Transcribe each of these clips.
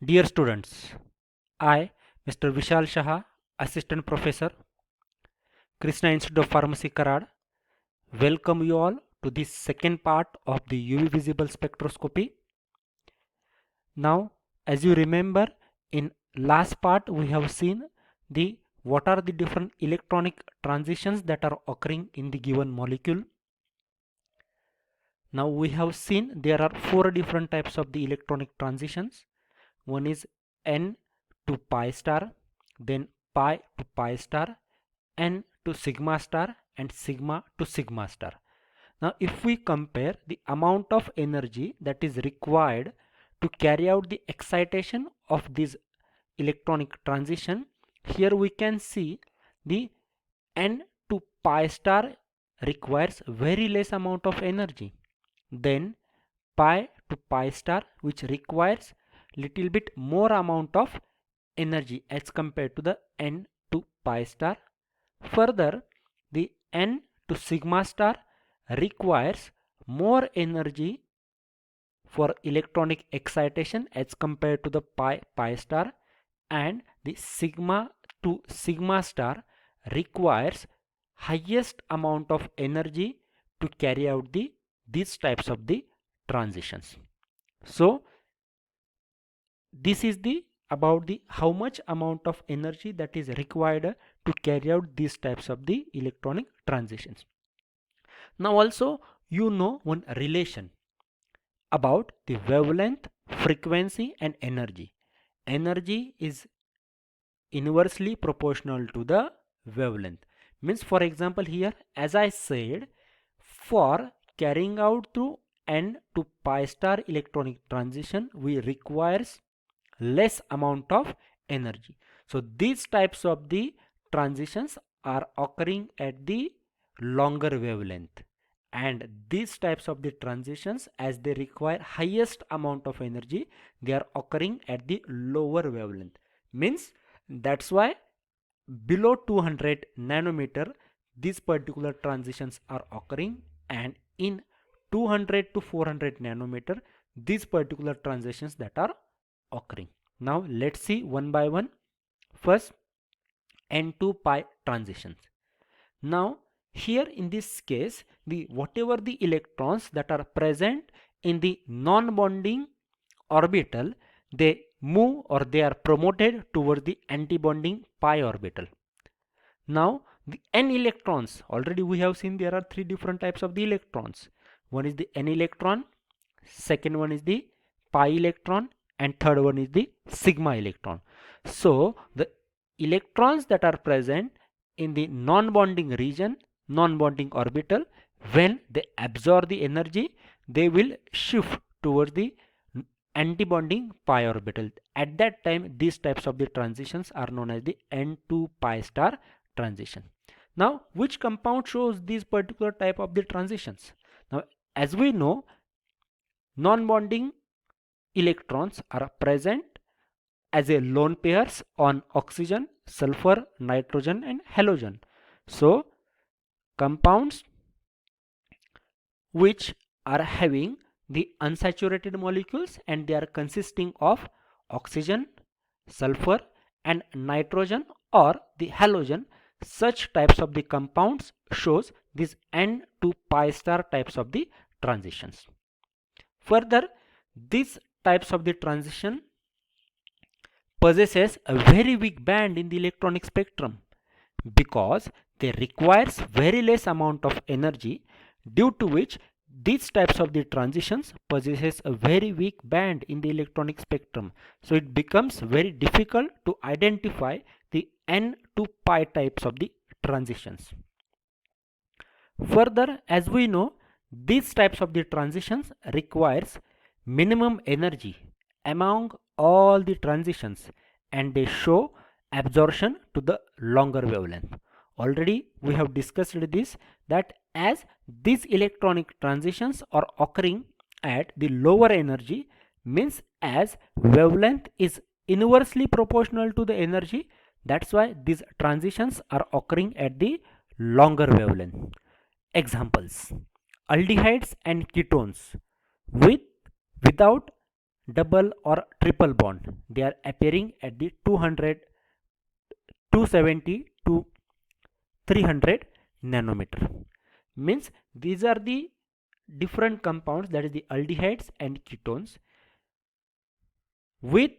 Dear students, I, Mr. Vishal Shah, Assistant Professor, Krishna Institute of Pharmacy, Karad, welcome you all to the second part of the UV visible spectroscopy. Now, as you remember, in last part we have seen the what are the different electronic transitions that are occurring in the given molecule. Now we have seen there are four different types of the electronic transitions. One is N to pi star, then pi to pi star, N to sigma star, and sigma to sigma star. Now if we compare the amount of energy that is required to carry out the excitation of this electronic transition, here we can see the N to pi star requires very less amount of energy. Then pi to pi star, which requires little bit more amount of energy as compared to the N to pi star. Further, the N to sigma star requires more energy for electronic excitation as compared to the pi star, and the sigma to sigma star requires highest amount of energy to carry out these types of the transitions. So this is the about the how much amount of energy that is required to carry out these types of the electronic transitions. Now also you know one relation about the wavelength, frequency and energy. Energy is inversely proportional to the wavelength. Means for example here, as I said, for carrying out through N to pi star electronic transition we requires less amount of energy. So these types of the transitions are occurring at the longer wavelength, and these types of the transitions, as they require highest amount of energy, they are occurring at the lower wavelength. Means that's why below 200 nanometer these particular transitions are occurring, and in 200 to 400 nanometer these particular transitions that are occurring. Now let's see one by one. First, N to pi transitions. Now here in this case, the whatever the electrons that are present in the non-bonding orbital, they move or they are promoted towards the anti-bonding pi orbital. Now the N electrons, already we have seen there are three different types of the electrons. One is the N electron, second one is the pi electron, and third one is the sigma electron. So the electrons that are present in the non-bonding region, non-bonding orbital, when they absorb the energy, they will shift towards the anti-bonding pi orbital. At that time these types of the transitions are known as the N to pi star transition. Now which compound shows these particular type of the transitions? Now as we know, non-bonding electrons are present as a lone pairs on oxygen, sulfur, nitrogen and halogen. So compounds which are having the unsaturated molecules and they are consisting of oxygen, sulfur and nitrogen or the halogen, such types of the compounds shows these N to pi star types of the transitions. Further, these types of the transition possesses a very weak band in the electronic spectrum because they requires very less amount of energy, due to which these types of the transitions possesses a very weak band in the electronic spectrum. So it becomes very difficult to identify the N to pi types of the transitions. Further, as we know, these types of the transitions requires minimum energy among all the transitions, and they show absorption to the longer wavelength. Already we have discussed this, that as these electronic transitions are occurring at the lower energy, means as wavelength is inversely proportional to the energy, that's why these transitions are occurring at the longer wavelength. Examples: aldehydes and ketones with without double or triple bond, they are appearing at the 200, 270 to 300 nanometer. Means these are the different compounds, that is the aldehydes and ketones, with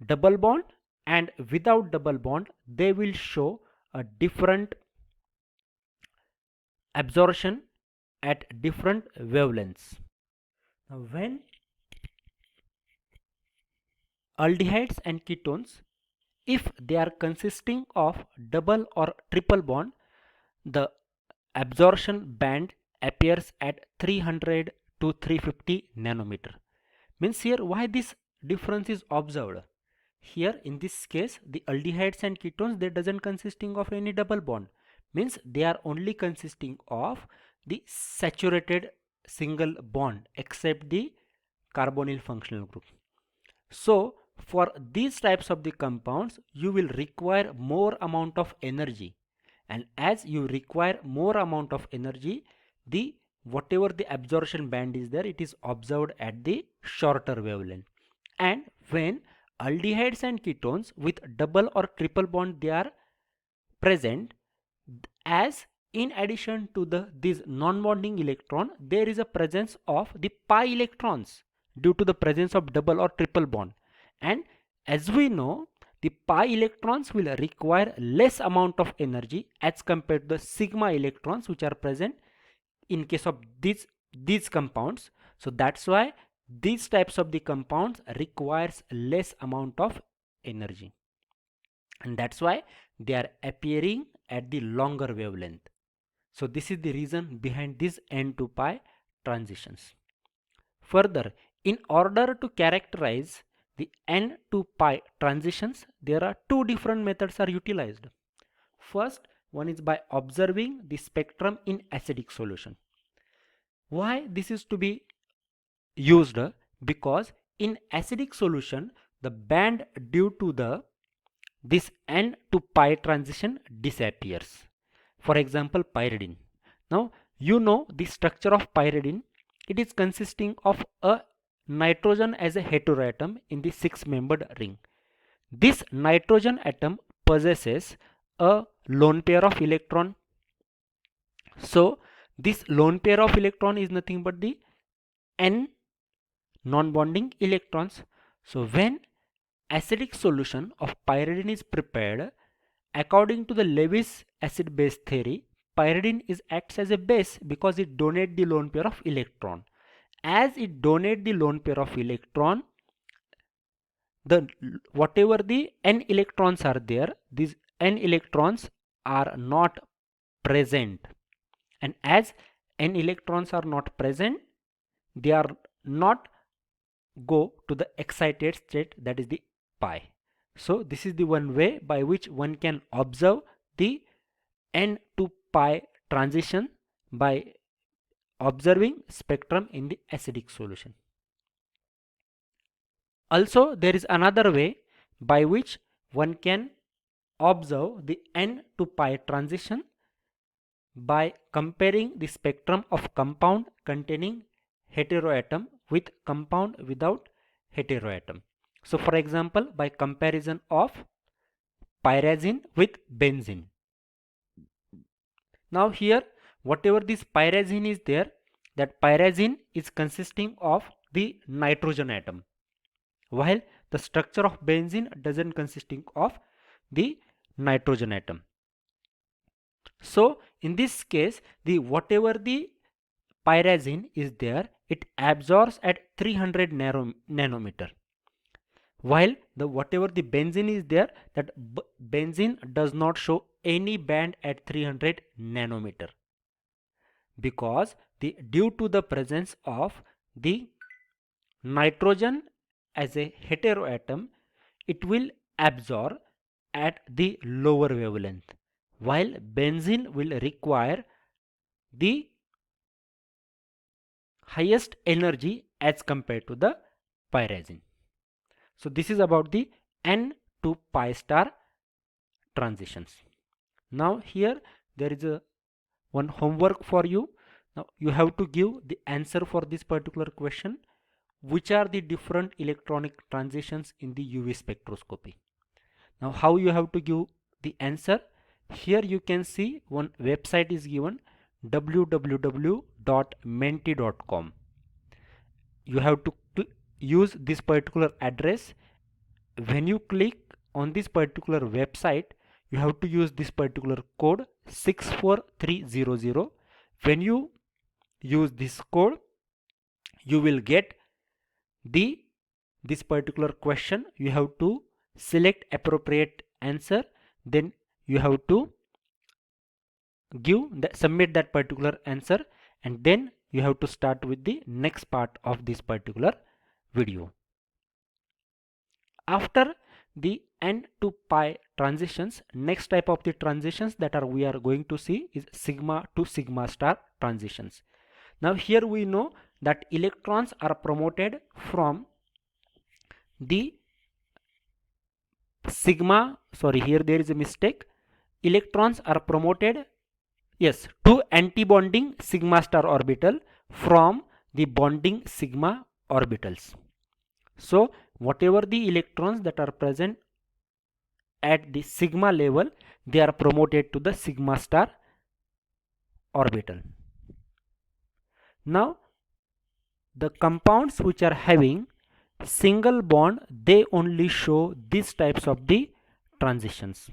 double bond and without double bond. They will show a different absorption at different wavelengths. Now when aldehydes and ketones, if they are consisting of double or triple bond, the absorption band appears at 300 to 350 nanometer. Means here why this difference is observed. Here in this case the aldehydes and ketones, they doesn't consisting of any double bond, means they are only consisting of the saturated single bond except the carbonyl functional group. So for these types of the compounds you will require more amount of energy, and as you require more amount of energy, the whatever the absorption band is there, it is observed at the shorter wavelength. And when aldehydes and ketones with double or triple bond, they are present, as in addition to this non-bonding electron, there is a presence of the pi electrons due to the presence of double or triple bond. And as we know, the pi electrons will require less amount of energy as compared to the sigma electrons which are present in case of these compounds. So that's why these types of the compounds requires less amount of energy, and that's why they are appearing at the longer wavelength. So this is the reason behind these n to pi transitions. Further, in order to characterize the n to pi transitions, there are two different methods are utilized. First one is by observing the spectrum in acidic solution. Why this is to be used? Because in acidic solution the band due to this n to pi transition disappears. For example, pyridine. Now you know the structure of pyridine. It is consisting of a nitrogen as a heteroatom in the 6-membered ring. This nitrogen atom possesses a lone pair of electron. So this lone pair of electron is nothing but the n non-bonding electrons. So when acidic solution of pyridine is prepared, according to the Lewis acid base theory, pyridine acts as a base because it donates the lone pair of electron. As it donates the lone pair of electron, the whatever the n electrons are there, these n electrons are not present, and as n electrons are not present, they are not go to the excited state, that is the pi. So this is the one way by which one can observe the n to pi transition by observing spectrum in the acidic solution. Also there is another way by which one can observe the n to pi transition by comparing the spectrum of compound containing heteroatom with compound without heteroatom. So for example, by comparison of pyrazine with benzene. Now here whatever this pyrazine is there, that pyrazine is consisting of the nitrogen atom, while the structure of benzene doesn't consisting of the nitrogen atom. So in this case, the whatever the pyrazine is there, it absorbs at 300 nanometer, while the whatever the benzene is there, that benzene does not show any band at 300 nanometer, because due to the presence of the nitrogen as a heteroatom, it will absorb at the lower wavelength, while benzene will require the highest energy as compared to the pyrazine. So this is about the n to pi star transitions. Now here there is one homework for you. Now you have to give the answer for this particular question. which are the different electronic transitions in the UV spectroscopy. Now how you have to give the answer? Here you can see one website is given, www.menti.com. You have to use this particular address. When you click on this particular website, you have to use this particular code 64300. When you use this code, you will get this particular question. You have to select appropriate answer, then you have to submit that particular answer, and then you have to start with the next part of this particular video. After the N to pi transitions, next type of the transitions that we are going to see is sigma to sigma star transitions. Now here we know that electrons are promoted from the sigma, sorry, here there is a mistake. Electrons are promoted, yes, to anti-bonding sigma star orbital from the bonding sigma orbitals. So whatever the electrons that are present at the sigma level, they are promoted to the sigma star orbital. Now the compounds which are having single bond, they only show these types of the transitions.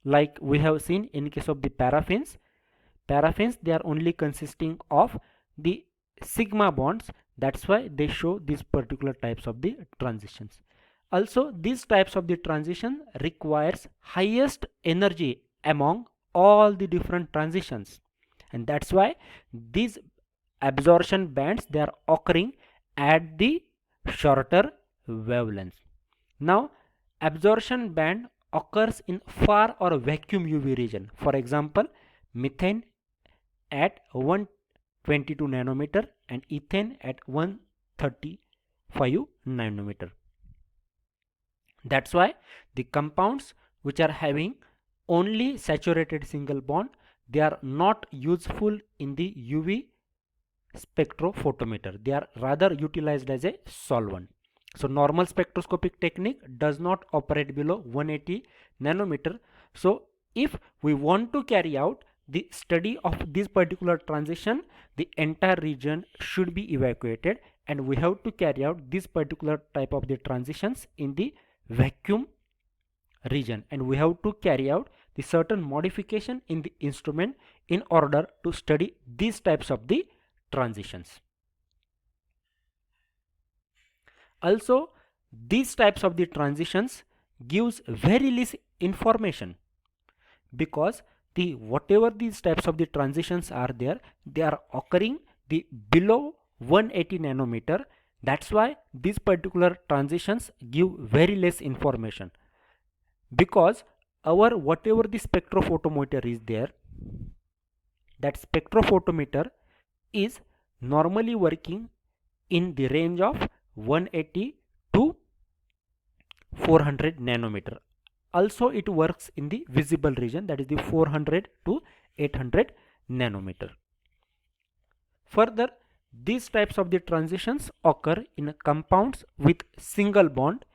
Like we have seen in case of the paraffins, they are only consisting of the sigma bonds. That's why they show these particular types of the transitions. Also, these types of the transition requires highest energy among all the different transitions, and that's why these absorption bands, they are occurring at the shorter wavelength. Now absorption band occurs in far or vacuum UV region. For example, methane at 122 nanometer and ethane at 135 nanometer. That's why the compounds which are having only saturated single bond, they are not useful in the UV spectrophotometer. They are rather utilized as a solvent. So normal spectroscopic technique does not operate below 180 nanometer. So if we want to carry out the study of this particular transition, the entire region should be evacuated, and we have to carry out this particular type of the transitions in the vacuum region, and we have to carry out the certain modification in the instrument in order to study these types of the transitions. Also, these types of the transitions gives very less information, because the whatever these types of the transitions are there, they are occurring the below 180 nanometer. That's why these particular transitions give very less information, because our whatever the spectrophotometer is there, that spectrophotometer is normally working in the range of 180 to 400 nanometer. Also it works in the visible region, that is the 400 to 800 nanometer. Further, these types of the transitions occur in compounds with single bond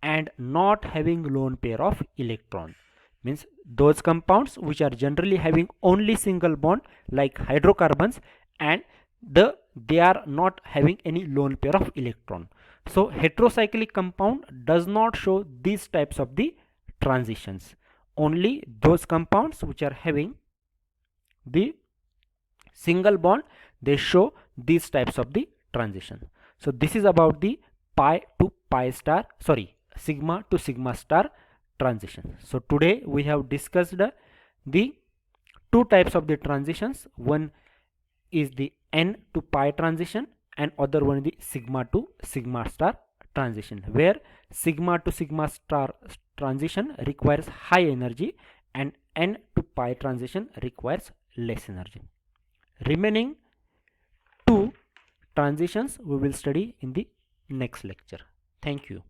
and not having lone pair of electron. Means those compounds which are generally having only single bond, like hydrocarbons, and they are not having any lone pair of electron. So heterocyclic compound does not show these types of the transitions. Only those compounds which are having the single bond, they show these types of the transition. So this is about the pi to pi star, sorry, sigma to sigma star transition. So today we have discussed the two types of the transitions. One is the N to pi transition, and other one is the sigma to sigma star transition, where sigma to sigma star transition requires high energy and N to pi transition requires less energy. Remaining two transitions we will study in the next lecture. Thank you.